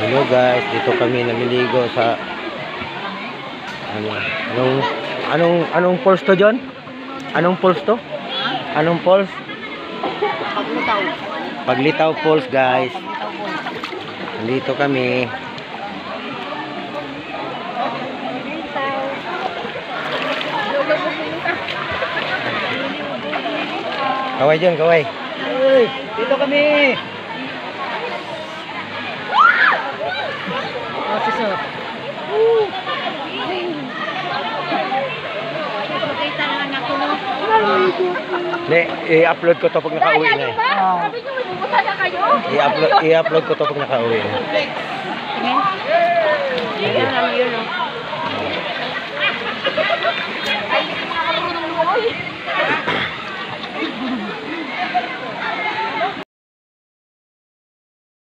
Hello guys, dito kami naliligo sa anong falls to, John? Anong falls to? Anong falls? Paglitaw. Paglitaw Falls guys. Nandito kami. Kaway John, kaway. Hey, dito kami. Oh, sir. Pakita naman ako, no? I-upload ko to pag nakauwi na eh. Sabi niyo, may bubuta na kayo? I-upload ko to pag nakauwi na. Tingin. Yan lang yun, no?